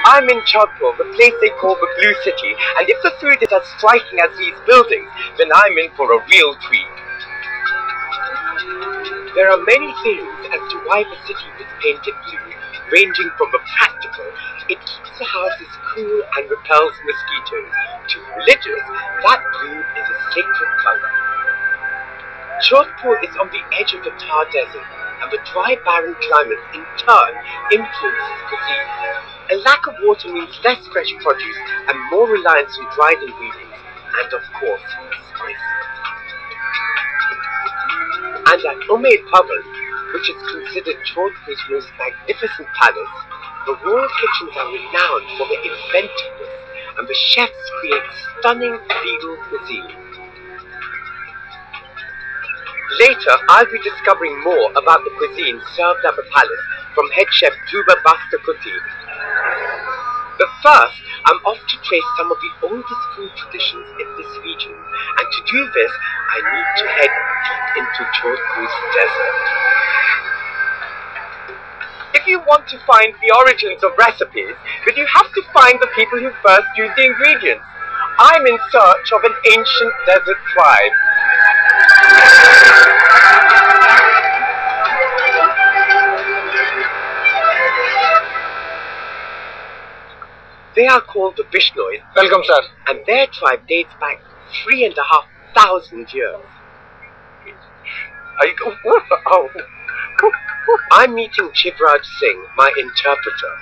I'm in Jodhpur, the place they call the Blue City, and if the food is as striking as these buildings, then I'm in for a real treat. There are many theories as to why the city was painted blue, ranging from the practical, it keeps the houses cool and repels mosquitoes, to religious, that blue is a sacred color. Jodhpur is on the edge of the Thar Desert, and the dry, barren climate in turn influences cuisine. A lack of water means less fresh produce and more reliance on dried ingredients, and of course, spices. And at Umaid Bhavan, which is considered Jodhpur's most magnificent palace, the royal kitchens are renowned for their inventiveness, and the chefs create stunning feudal cuisine. Later, I'll be discovering more about the cuisine served at the palace from head chef Dhruva Bastakuti. But first, I'm off to trace some of the oldest food traditions in this region, and to do this, I need to head deep into Jodhpur's desert. If you want to find the origins of recipes, then you have to find the people who first used the ingredients. I'm in search of an ancient desert tribe. They are called the Bishnois. Welcome, sir. And their tribe dates back 3,500 years. I'm meeting Chivraj Singh, my interpreter.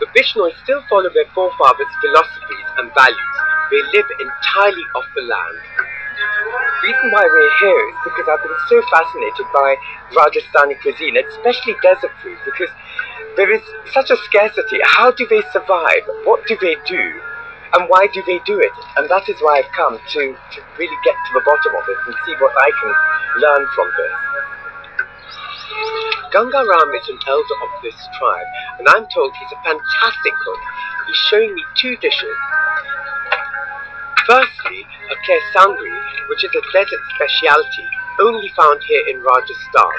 The Bishnois still follow their forefathers' philosophies and values. They live entirely off the land. The reason why we're here is because I've been so fascinated by Rajasthani cuisine, especially desert food, because there is such a scarcity. How do they survive? What do they do? And why do they do it? And that is why I've come to really get to the bottom of it and see what I can learn from this. Gangaram is an elder of this tribe, and I'm told he's a fantastic cook. He's showing me two dishes. Firstly, a kher sangri, which is a desert speciality only found here in Rajasthan.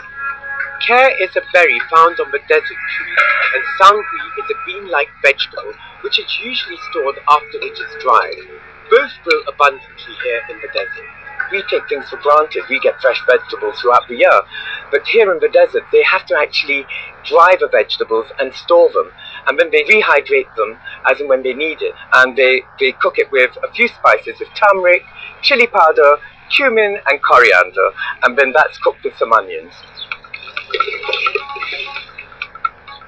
Kher is a berry found on the desert tree, and sangri is a bean-like vegetable which is usually stored after it is dried. Both grow abundantly here in the desert. We take things for granted. We get fresh vegetables throughout the year. But here in the desert, they have to actually dry the vegetables and store them. And then they rehydrate them as and when they need it. And they cook it with a few spices, with turmeric, chili powder, cumin and coriander. And then that's cooked with some onions.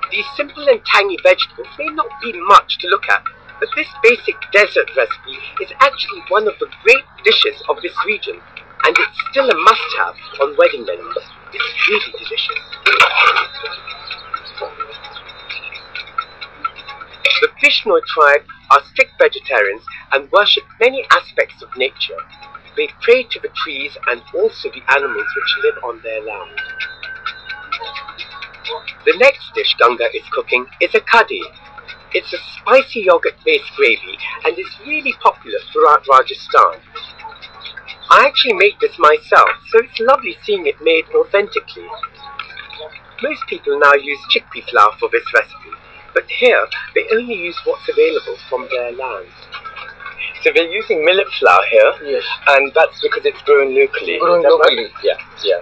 These simple and tangy vegetables may not be much to look at, but this basic desert recipe is actually one of the great dishes of this region, and it's still a must-have on wedding menus. It's really delicious. The Bishnoi tribe are strict vegetarians and worship many aspects of nature. They pray to the trees and also the animals which live on their land. The next dish Ganga is cooking is a Kadhi. It's a spicy yogurt-based gravy and is really popular throughout Rajasthan. I actually make this myself, so it's lovely seeing it made authentically. Most people now use chickpea flour for this recipe, but here they only use what's available from their land. So they're using millet flour here, yes, and that's because it's grown locally. Grown locally? Right? Yeah, yeah.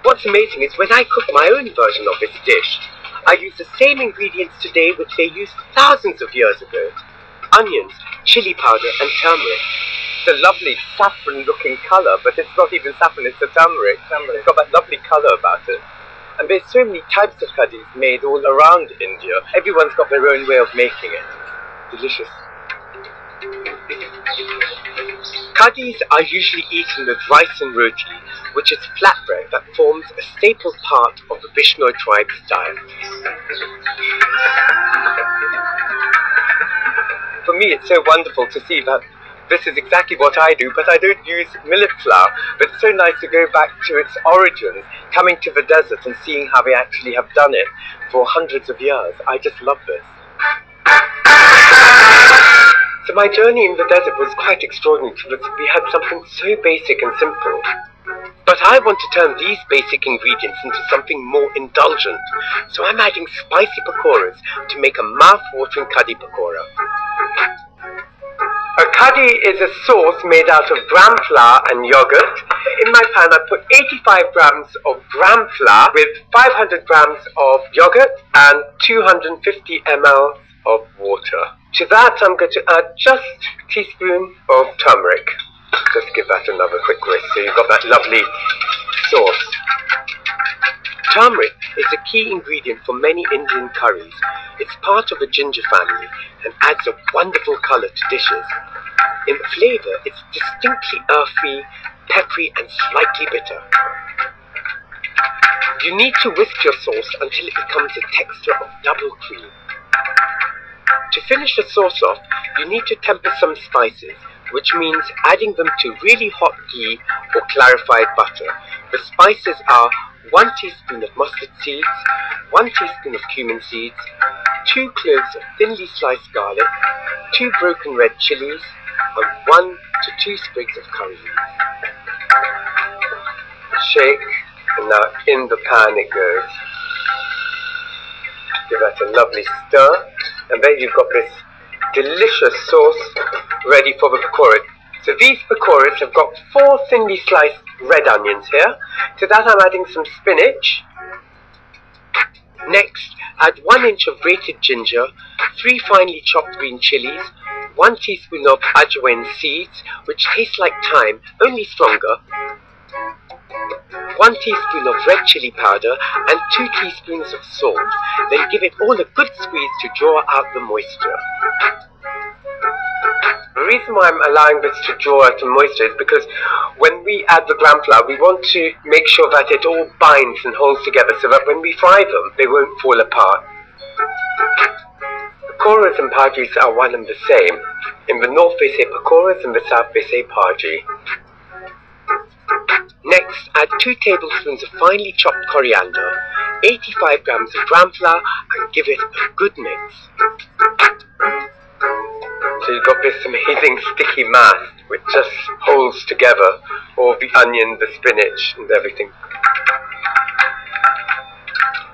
What's amazing is when I cook my own version of this dish, I use the same ingredients today which they used thousands of years ago. Onions, chili powder and turmeric. It's a lovely saffron-looking colour, but it's not even saffron, it's a turmeric. It's got that lovely colour about it. And there's so many types of kadhis made all around India. Everyone's got their own way of making it. Delicious. Kadhis are usually eaten with rice and roti, which is flatbread that forms a staple part of the Bishnoi tribe's diet. For me, it's so wonderful to see that this is exactly what I do, but I don't use millet flour. But it's so nice to go back to its origins, coming to the desert and seeing how they actually have done it for hundreds of years. I just love this. So my journey in the desert was quite extraordinary because we had something so basic and simple, But I want to turn these basic ingredients into something more indulgent, so I'm adding spicy pakoras to make a mouth-watering kadhi pakora. A kadhi is a sauce made out of gram flour and yogurt. In my pan I put 85 grams of gram flour with 500 grams of yogurt and 250 ml of water. To that I'm going to add just a teaspoon of turmeric. Just give that another quick whisk so you've got that lovely sauce. Turmeric is a key ingredient for many Indian curries. It's part of the ginger family and adds a wonderful colour to dishes. In flavour, it's distinctly earthy, peppery and slightly bitter. You need to whisk your sauce until it becomes a texture of double cream. To finish the sauce off, you need to temper some spices, which means adding them to really hot ghee or clarified butter. The spices are 1 teaspoon of mustard seeds, 1 teaspoon of cumin seeds, 2 cloves of thinly sliced garlic, 2 broken red chilies, and 1 to 2 sprigs of curry leaves. Shake, and now in the pan it goes. Give that a lovely stir, and there you've got this delicious sauce ready for the pakora. So these pakoras have got 4 thinly sliced red onions here. To that I'm adding some spinach. Next, add 1 inch of grated ginger, 3 finely chopped green chilies, 1 teaspoon of ajwain seeds, which taste like thyme, only stronger, 1 teaspoon of red chili powder, and 2 teaspoons of salt. Then give it all a good squeeze to draw out the moisture. The reason why I'm allowing this to draw out the moisture is because when we add the gram flour, we want to make sure that it all binds and holds together so that when we fry them, they won't fall apart. Pakoras and bhajis are one and the same. In the north they say pakoras, in the south they say bhaji. Next, add 2 tablespoons of finely chopped coriander, 85 grams of gram flour, and give it a good mix. So you've got this amazing sticky mass which just holds together all the onion, the spinach and everything.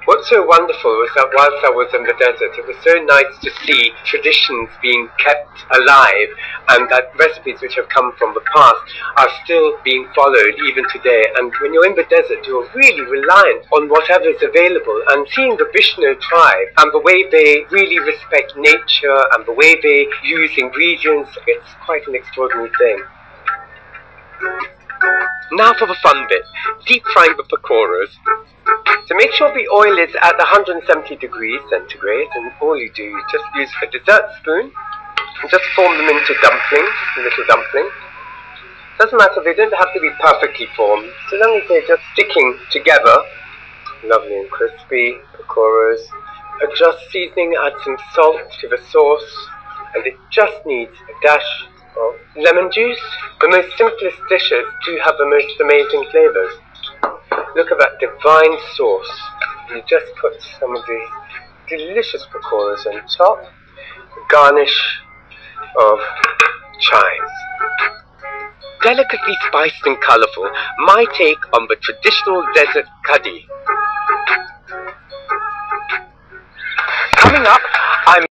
What's so wonderful was that whilst I was in the desert, it was so nice to see traditions being kept alive and that recipes which have come from the past are still being followed even today. And when you're in the desert, you're really reliant on whatever is available, and seeing the Vishnu tribe and the way they really respect nature and the way they use ingredients, it's quite an extraordinary thing. Now for the fun bit, deep frying the pakoras. So make sure the oil is at 170 degrees centigrade, and all you do is just use a dessert spoon and just form them into dumplings, little dumplings. Doesn't matter, they don't have to be perfectly formed, so long as they're just sticking together. Lovely and crispy pakoras. Adjust seasoning, add some salt to the sauce, and it just needs a dash of lemon juice. The most simplest dishes do have the most amazing flavours. Look at that divine sauce. You just put some of these delicious pakoras on top, a garnish of chives. Delicately spiced and colourful, my take on the traditional desert kadhi.